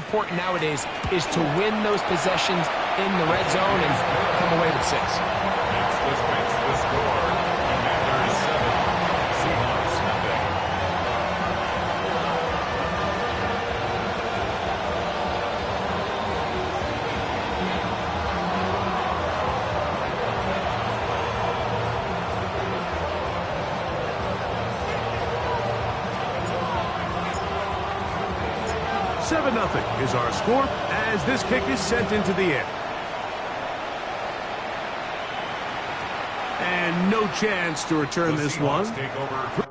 important nowadays is to win those possessions in the red zone and come away with 6. This makes the score. Commanders 7, Seahawks nothing. Seven 0 is our score as this kick is sent into the air. And no chance to return this one. Take over.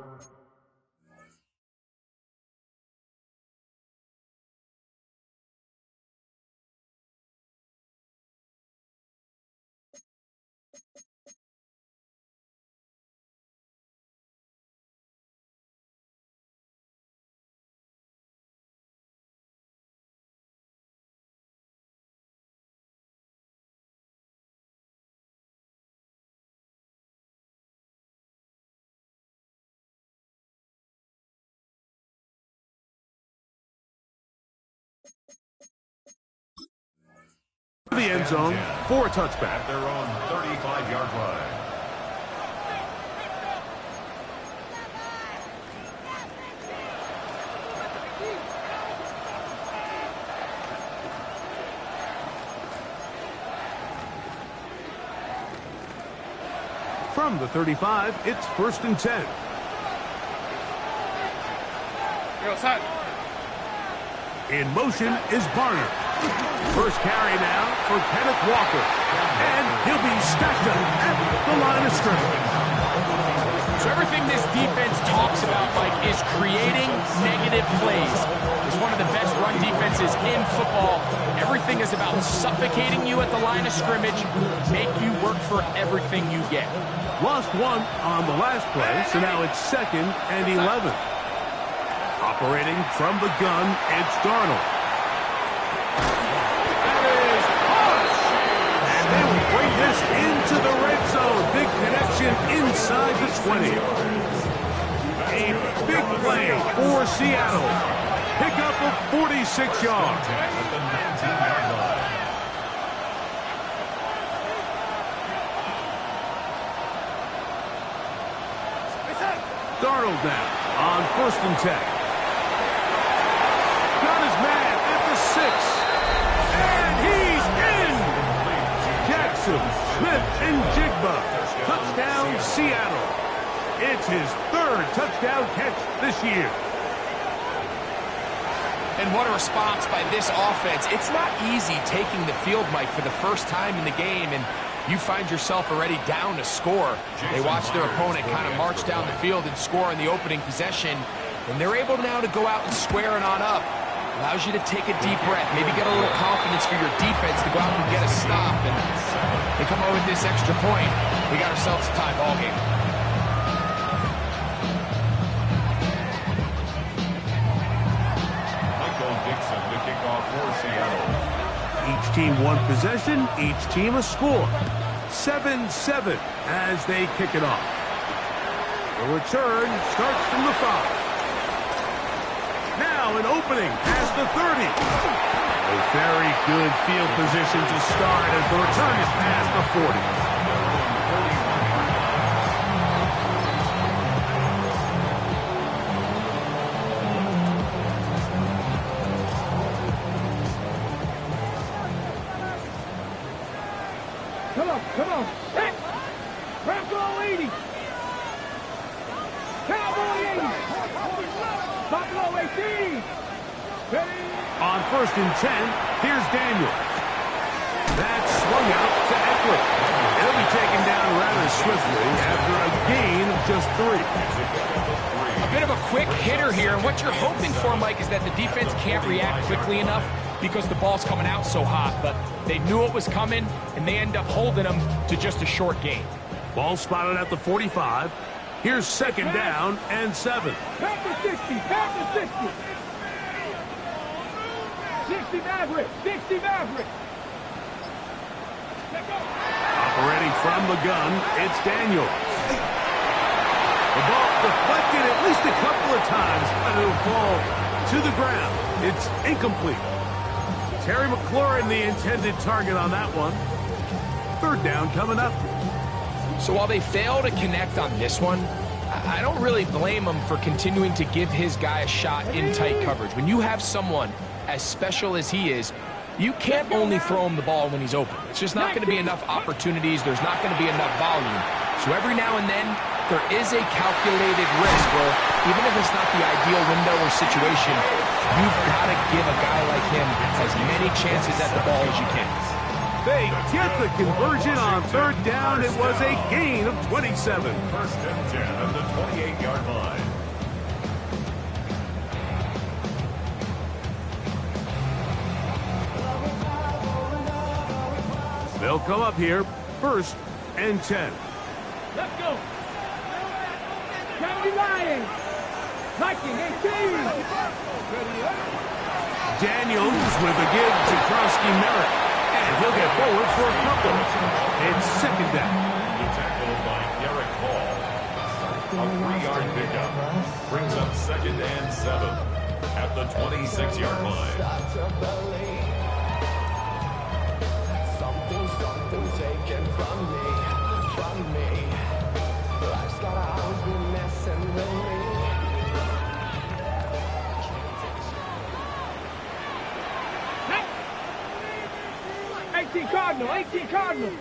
The end zone for a touchback. At their own 35-yard line. From the 35, it's 1st and 10. Yo, son. In motion is Barner. First carry now for Kenneth Walker. And he'll be stacked up at the line of scrimmage. So everything this defense talks about, Mike, is creating negative plays. It's one of the best run defenses in football. Everything is about suffocating you at the line of scrimmage, make you work for everything you get. Lost one on the last play, so now it's 2nd and 11. Operating from the gun, it's Darnold. That is harsh! And they will bring this into the red zone. Big connection inside the 20. A big play for Seattle. Pickup of 46 yards. Darnold now on 1st and 10. Got his man at the 6. And he's in! Jackson, Smith, and Jigba. Touchdown, Seattle. It's his 3rd touchdown catch this year. And what a response by this offense. It's not easy taking the field, Mike, for the first time in the game, and you find yourself already down to score. They watch their opponent kind of march down the field and score in the opening possession, and they're able now to go out and square it on up. Allows you to take a deep breath, maybe get a little confidence for your defense to go out and get a stop, and they come out with this extra point. We got ourselves a tie ball game. The kickoff for Seattle. Each team one possession, each team a score. 7-7 as they kick it off. The return starts from the 5. Now an opening as the 30. A very good field position to start as the return is past the 40. Come on. Back. Bronco 80. Cowboy 80. Buffalo 18. Ready. On 1st and 10, here's Daniel. That's swung out to Eckler. He'll be taken down rather swiftly after a gain of just 3. A bit of a quick hitter here, and what you're hoping for, Mike, is that the defense can't react quickly enough because the ball's coming out so hot, but they knew it was coming, and they end up holding them to just a short gain. Ball spotted at the 45. Here's 2nd down and 7. Back to 60. Back to 60. 60 Maverick. 60 Maverick. Operating from the gun, it's Daniel. The ball deflected at least a couple of times, but it'll fall to the ground. It's incomplete. Terry McLaurin, the intended target on that one. Third down coming up. So while they fail to connect on this one, I don't really blame him for continuing to give his guy a shot in tight coverage. When you have someone as special as he is, you can't only throw him the ball when he's open. It's just not going to be enough opportunities. There's not going to be enough volume. So every now and then, there is a calculated risk where even if it's not the ideal window or situation, you've got to give a guy like him as many chances at the ball as you can. They get the conversion on third down. It was a gain of 27. First and 10 at the 28-yard line. They'll come up here, first and 10. Let's go. County Lions. Viking 18. Daniels with a give to Krosky-Merritt. And he'll get forward for a couple. It's second down. Tackled by Derek Hall. A 3-yard pickup. Brings up second and 7 at the 26-yard line. Something taken from me. Life's gotta always be messing with me. 18 Cardinal, 18 Cardinal.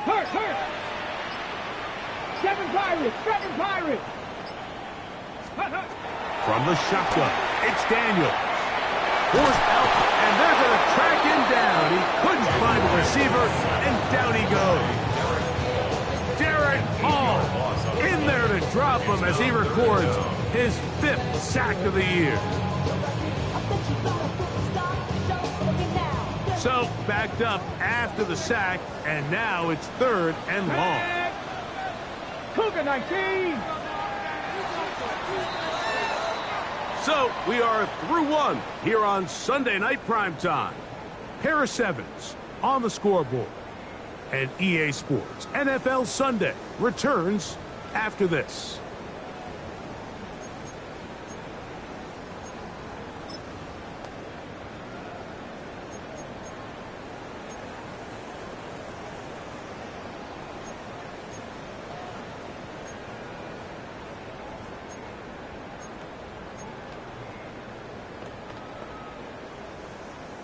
Hurt. 7 Pirates. From the shotgun, it's Daniels. Forced out, and they're going to track him down. He couldn't find the receiver, and down he goes. Derek Hall in there to drop him as he records his 5th sack of the year. So, backed up after the sack, and now it's third and long. Cougar 19. So, we are through one here on Sunday Night Primetime. Harris Evans on the scoreboard. And EA Sports NFL Sunday returns after this.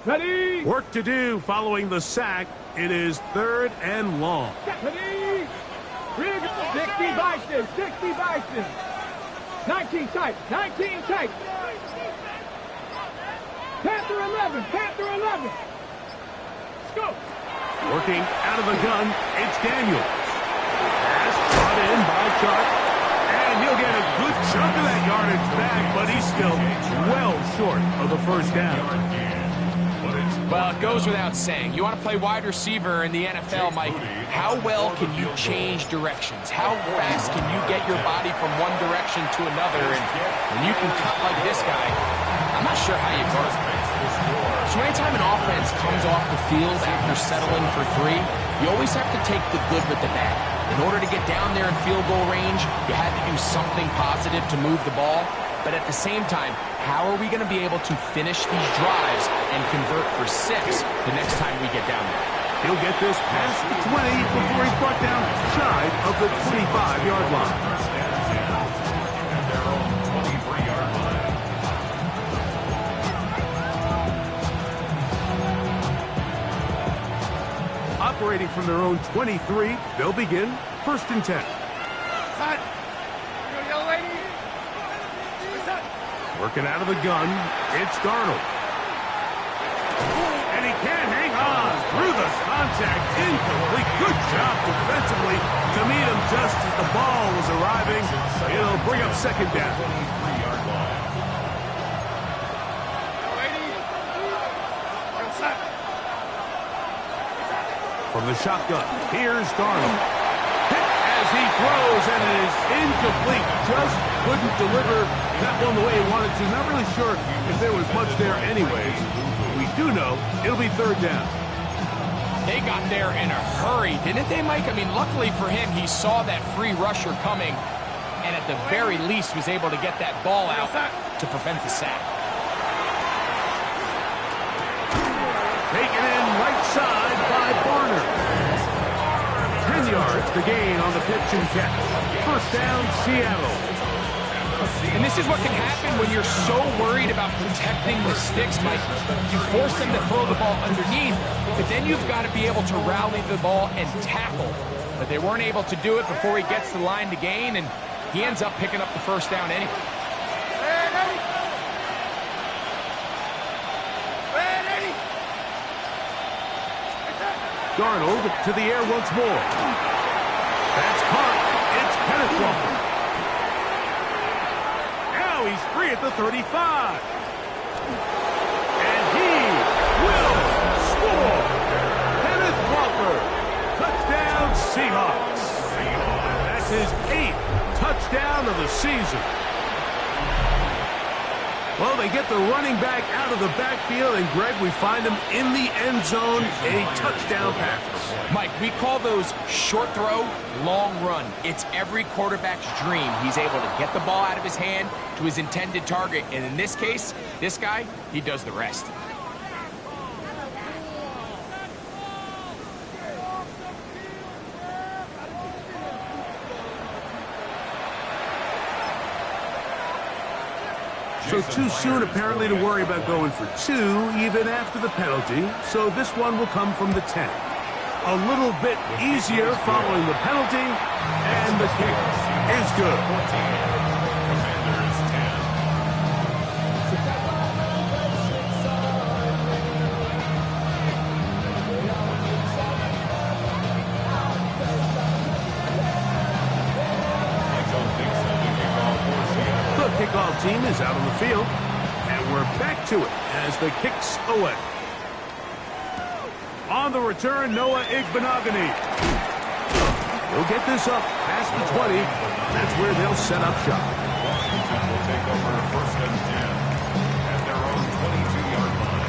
Ready. Work to do following the sack. It is third and long. Ready. 60 Bison. 19 tight. Panther 11. Let's go. Working out of the gun, it's Daniels. Pass brought in by Sharp. And he'll get a good chunk of that yardage back, but he's still well short of the first down. Well, it goes without saying. You want to play wide receiver in the NFL, Mike, how well can you change directions? How fast can you get your body from one direction to another? And when you can cut like this guy, I'm not sure how you guard. So anytime an offense comes off the field after settling for 3, you always have to take the good with the bad. In order to get down there in field goal range, you had to do something positive to move the ball. But at the same time, how are we going to be able to finish these drives and convert for 6 the next time we get down there? He'll get this past the 20 before he's brought down shy of the 25-yard line. At their own 23-yard line. Operating from their own 23, they'll begin first and 10. Working out of the gun, it's Darnold. And he can't hang on through the contact. Incomplete. Good job defensively to meet him just as the ball was arriving. It'll bring up second down. 23-yard line. From the shotgun, here's Darnold. Hit as he throws, and it is incomplete. Just couldn't deliver that one the way he wanted to. Not really sure if there was much there anyways. We do know it'll be third down. They got there in a hurry, didn't they, Mike? I mean, luckily for him, he saw that free rusher coming. and at the very least was able to get that ball out to prevent the sack. Taken in right side by Barner. 10 yards, the gain on the pitch and catch. First down, Seattle. And this is what can happen when you're so worried about protecting the sticks, Mike. You force them to throw the ball underneath, but then you've got to be able to rally the ball and tackle. But they weren't able to do it before he gets the line to gain, and he ends up picking up the first down anyway. Darnold to the air once more. That's caught. It's Kenneth Walker. Now he's free at the 35. And he will score. Kenneth Walker. Touchdown Seahawks. That's his 8th touchdown of the season. Well, they get the running back out of the backfield, and Greg, we find him in the end zone, a touchdown pass. Mike, we call those short throw, long run. It's every quarterback's dream. He's able to get the ball out of his hand to his intended target, and in this case, this guy, he does the rest. So too soon, apparently, to worry about going for 2, even after the penalty. So this one will come from the 10. A little bit easier following the penalty, and the kick is good. The kickoff team is out on the field, and we're back to it as the kick's away. On the return, Noah Igbenogany. He'll get this up past the 20. That's where they'll set up shop. Washington will take over first and 10 at their own 22-yard line.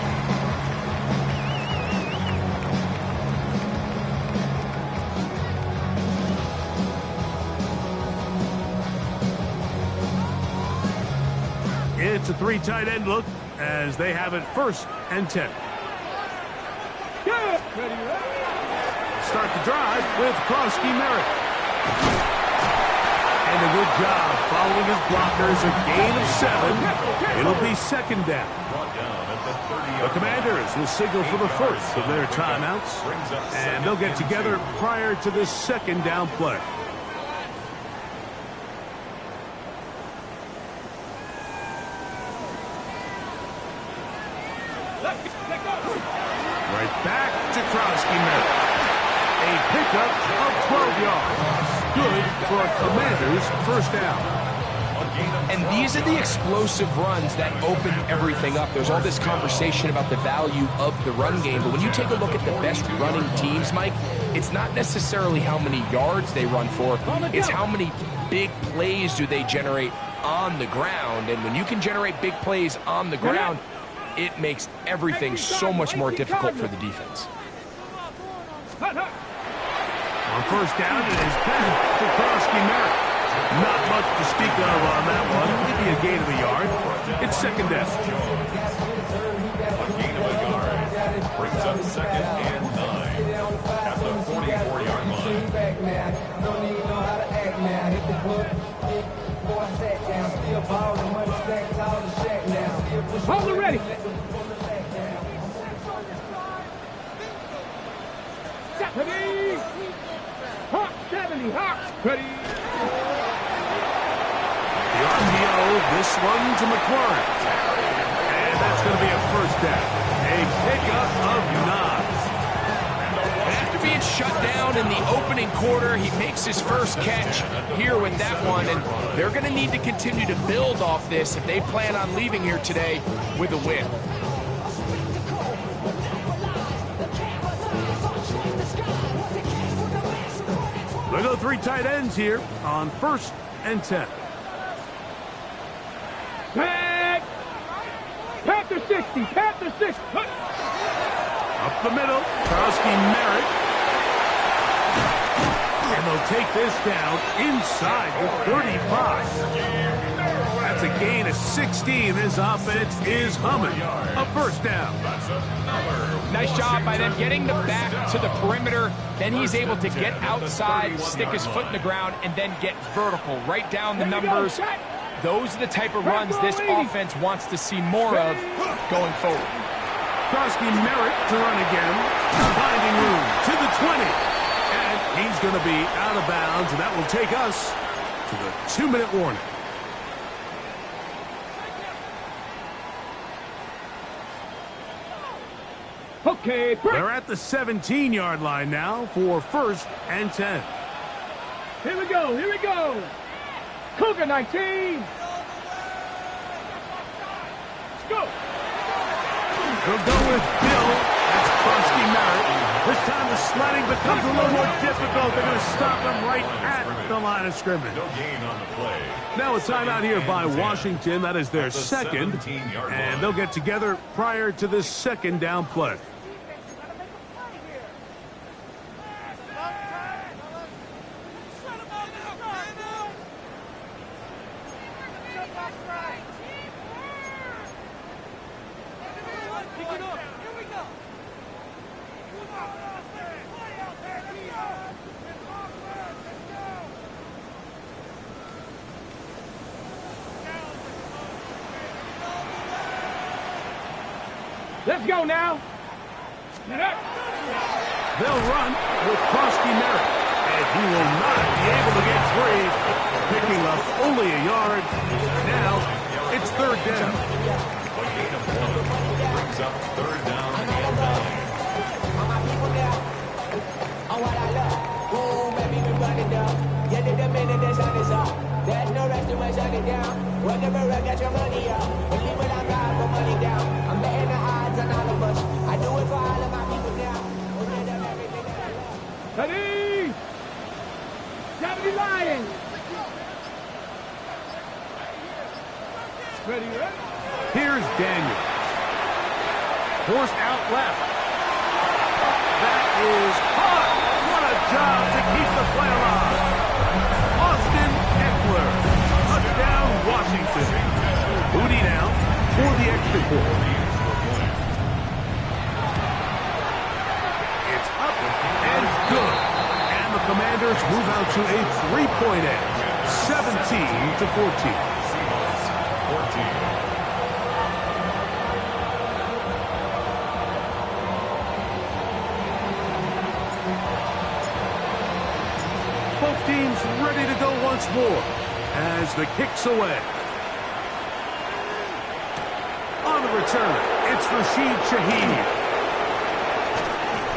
It's a 3 tight end look as they have it first and 10. Start the drive with Krosky Merritt. And a good job following his blockers, a gain of 7. It'll be second down. The Commanders will signal for the first of their timeouts, and they'll get together prior to this second down play. Right back to Krosky Merritt. A pickup of 12 yards. Good for a Commander's first down. And these are the explosive runs that open everything up. There's all this conversation about the value of the run game, but when you take a look at the best running teams, Mike, it's not necessarily how many yards they run for, it's how many big plays do they generate on the ground. And when you can generate big plays on the ground, it makes everything so much more difficult for the defense. On first down, it is back to Krosky Merritt. Not much to speak of on that one. Maybe a gain of a yard. It's second down. A gain of a yard brings up second and 9 at the 44-yard line. Hold it ready. Ready. Hawk 70. Hawk. Ready. The RPO, this one to McLaurin. And that's going to be a first down. A pickup of 9. After being shut down in the opening quarter, he makes his first catch here with that one, and they're going to need to continue to build off this if they plan on leaving here today with a win. They go 3 tight ends here on first and 10. Panther 60. Panther 60. Up the middle, Krosky Merritt. And they'll take this down inside the 35. That's a gain of 16. This offense is humming. A first down. Nice job by them getting the back to the perimeter. Then he's able to get outside, stick his foot in the ground, and then get vertical right down the numbers. Those are the type of runs this offense wants to see more of going forward. Krosky Merritt to run again. Finding room to the 20. And he's going to be out of bounds, and that will take us to the 2-minute warning. Okay, break. They're at the 17-yard line now for 1st and 10. Here we go, here we go. Cougar 19. Let's go. They'll go with Bill. That's Krosky Merritt. This time the sledding becomes a little more difficult. They're going to stop him right at the line of scrimmage. No gain on the play. Now a timeout here by Washington. That is their second. And they'll get together prior to this second down play. Let's go now. They'll run with Krosky Merritt, and he will not be able to get free, picking up only a yard. Now it's 3rd down. A gain of 1 brings up 3rd down and 9. There's no rest to my shut it down. Whatever I get your money up. Believe what I got, put money down. I'm betting the odds on all of us. I do it for all of my people now. We'll get them everything that I love. Ready? Deputy Lions. Ready, ready? Here's Daniel. Forced out left. That is hot. What a job to keep the play alive. Austin Eckler. Touchdown, Washington. Booty now for the extra point. It's up and good. And the Commanders move out to a 3-point edge. 17-14. 14. Both teams ready to go once more as the kick's away. On the return, it's Rashid Shaheed.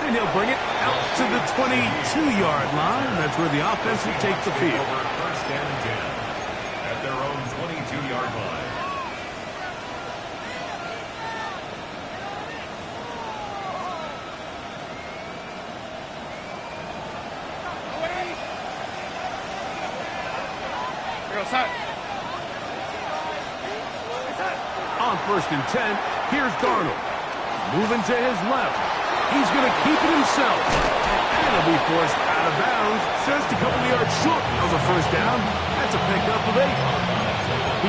And he'll bring it out to the 22-yard line. That's where the offense will take the field. Over 1st and 10 at their own 22-yard line. On 1st and 10, here's Darnold. Moving to his left. He's going to keep it himself. And he'll be forced out of bounds. Just a couple of yards short of the 1st down. That's a pickup of 8.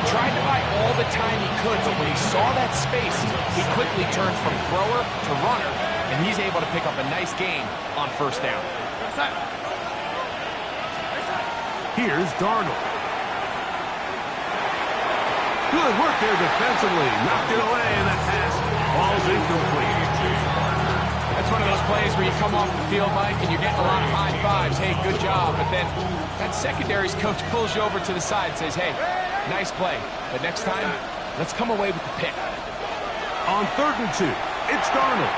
He tried to buy all the time he could, but when he saw that space, he quickly turned from thrower to runner, and he's able to pick up a nice gain on 1st down. Here's Darnold. Good work there defensively. Knocked it away, and that pass falls incomplete. That's one of those plays where you come off the field, Mike, and you're getting a lot of high fives. Hey, good job. But then that secondary's coach pulls you over to the side and says, hey, nice play. But next time, let's come away with the pick. On 3rd and 2, it's Darnold.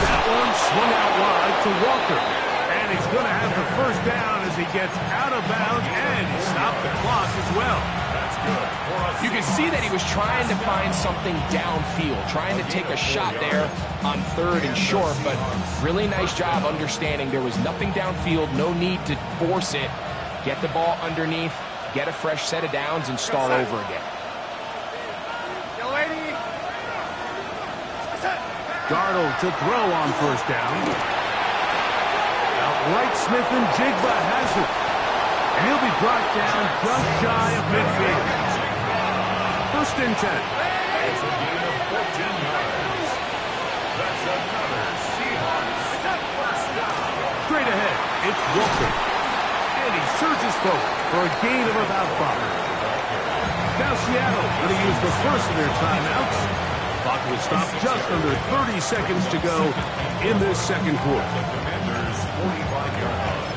That one swung out wide to Walker. And he's going to have the 1st down as he gets out of bounds, and he stopped the clock as well. That's good. You can see that he was trying to find something downfield, trying to take a shot there on 3rd and short, but really nice job understanding there was nothing downfield, no need to force it. Get the ball underneath, get a fresh set of downs, and start over again. Darnold to throw on 1st down. Out Wright Smith and Jigba has it. And he'll be brought down just shy of midfield. 1st and 10. It's a gain of 14 yards. That's another Seahawks first down. Straight ahead, it's Walker. And he surges forward for a gain of about 5. Now Seattle going to use the first of their timeouts. Clock will stop just under 30 seconds to go in this second quarter. The Commanders' 45-yard line.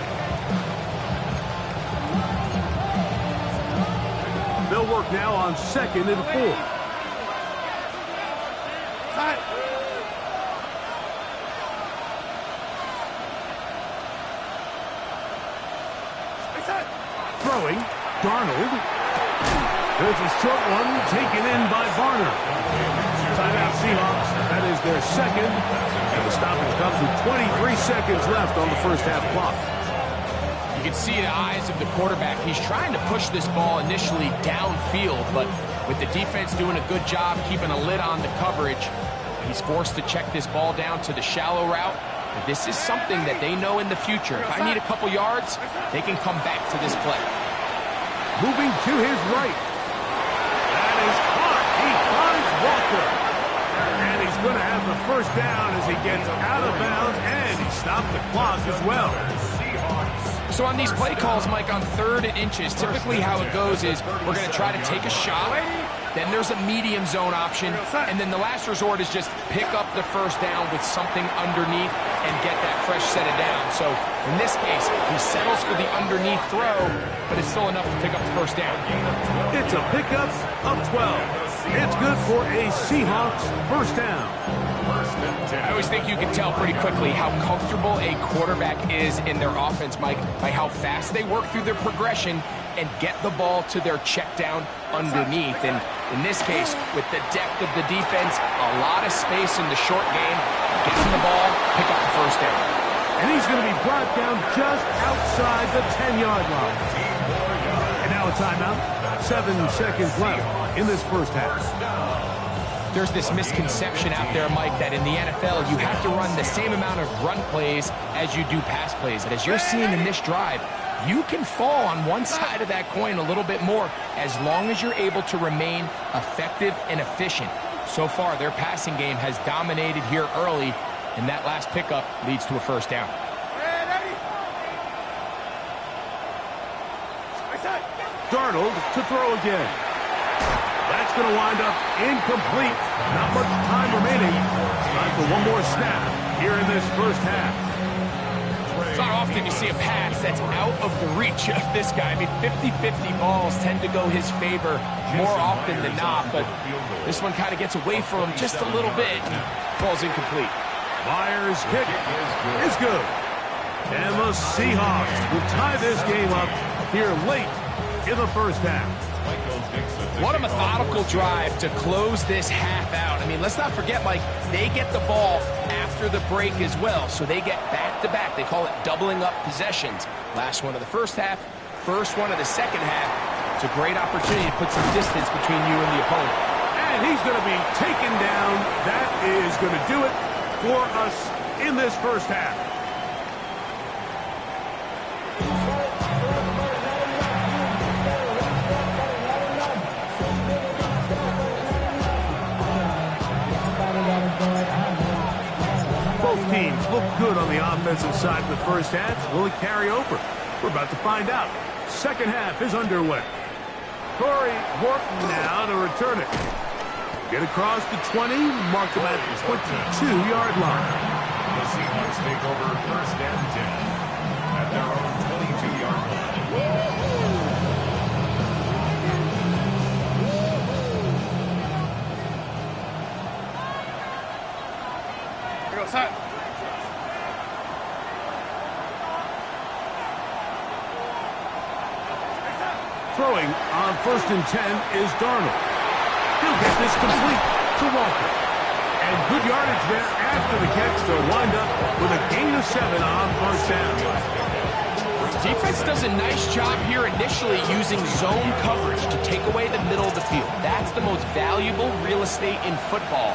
They'll work now on 2nd and 4. Throwing, Darnold. There's a short one taken in by Varner. Timeout Seahawks. That is their second. And the stoppage comes with 23 seconds left on the first half clock. You can see the eyes of the quarterback. He's trying to push this ball initially downfield, but with the defense doing a good job keeping a lid on the coverage, he's forced to check this ball down to the shallow route. But this is something that they know in the future. If I need a couple yards, they can come back to this play. Moving to his right. That is caught. He finds Walker. And he's going to have the first down as he gets out of bounds, and he stopped the clock as well. So on these play calls, Mike, on 3rd and inches, typically how it goes is we're going to try to take a shot. Then there's a medium zone option. And then the last resort is just pick up the first down with something underneath and get that fresh set of down. So in this case, he settles for the underneath throw, but it's still enough to pick up the first down. It's a pickup of 12. It's good for a Seahawks first down. I always think you can tell pretty quickly how comfortable a quarterback is in their offense, Mike, by how fast they work through their progression and get the ball to their check down underneath. And in this case, with the depth of the defense, a lot of space in the short game, get him the ball, pick up the first down. And he's going to be brought down just outside the 10-yard line. And now a timeout. 7 seconds left in this first half. There's this misconception out there, Mike, that in the NFL, you have to run the same amount of run plays as you do pass plays. And as you're seeing in this drive, you can fall on one side of that coin a little bit more as long as you're able to remain effective and efficient. So far, their passing game has dominated here early, and that last pickup leads to a first down. Darnold to throw again. That's going to wind up incomplete. Not much time remaining. Time for one more snap here in this first half. It's not often you see a pass that's out of the reach of this guy. I mean, 50-50 balls tend to go his favor more often than not, but this one kind of gets away from him just a little bit and falls incomplete. Myers' kick is good. And the Seahawks will tie this game up here late in the first half. What a methodical drive to close this half out. I mean, let's not forget, Mike, they get the ball after the break as well, so they get back-to-back. They call it doubling up possessions. Last one of the first half, first one of the second half. It's a great opportunity to put some distance between you and the opponent. And he's going to be taken down. That is going to do it for us in this first half. Both teams look good on the offensive side of the first half. Will it carry over? We're about to find out. Second half is underway. Corey Horton now to return it. Get across the 20, mark them at the 22-yard line. The Seahawks take over first and 10 at their own 22-yard line. Here goes that. Throwing on first and 10 is Darnold. He'll get this complete to Walker. And good yardage there after the catch to wind up with a gain of 7 on first down. Defense does a nice job here initially using zone coverage to take away the middle of the field. That's the most valuable real estate in football.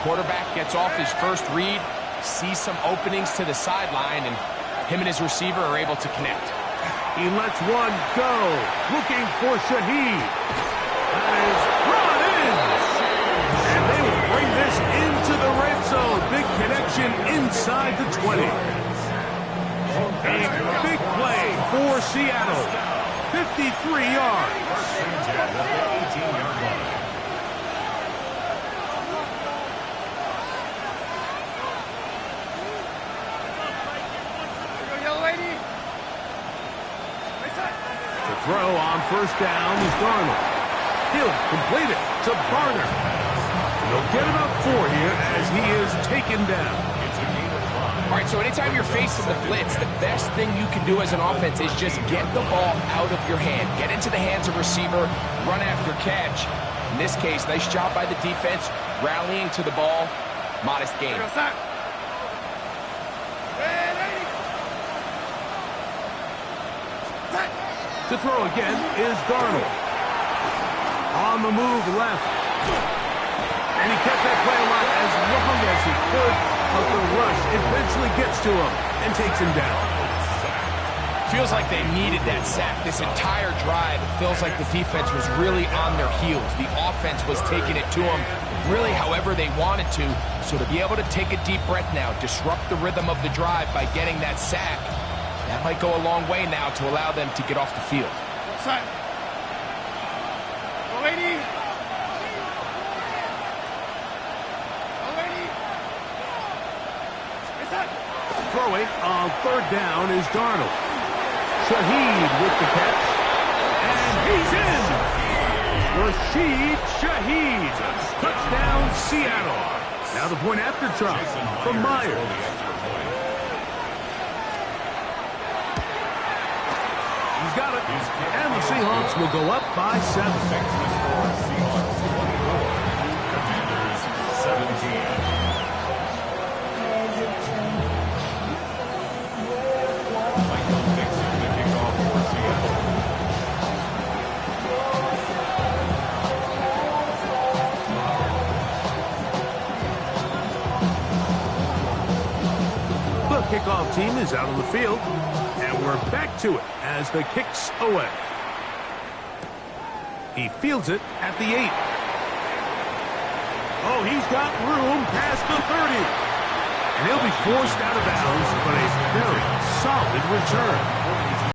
Quarterback gets off his first read, sees some openings to the sideline, and Him and his receiver are able to connect. He lets one go. Looking for Shaheed. That is brought in. And they will bring this into the red zone. Big connection inside the 20. A big play for Seattle. 53 yards. At the 18-yard line. To throw on first down is Darnold. He'll complete it to Barner. And they'll get about 4 here as he is taken down. It's a gain of 5. All right, so anytime you're facing the blitz, the best thing you can do as an offense is just get the ball out of your hand. Get into the hands of receiver, run after catch. In this case, nice job by the defense, rallying to the ball. Modest gain. To throw again is Darnold. On the move left. And he kept that play alive as long as he could, but the rush eventually gets to him and takes him down. Feels like they needed that sack. This entire drive, it feels like the defense was really on their heels. The offense was taking it to them really however they wanted to. So to be able to take a deep breath now, disrupt the rhythm of the drive by getting that sack, that might go a long way now to allow them to get off the field. Throwing on third down is Darnold. Shaheed with the catch. And he's in! Rashid Shaheed. Touchdown, Seattle. Now the point after try from Myers. He's got it. And the Seahawks will go up by 7. Seahawks 24. Commanders 17. Kickoff team is out on the field, and we're back to it as the kick's away. He fields it at the 8. Oh, he's got room past the 30. And he'll be forced out of bounds, but a very solid return.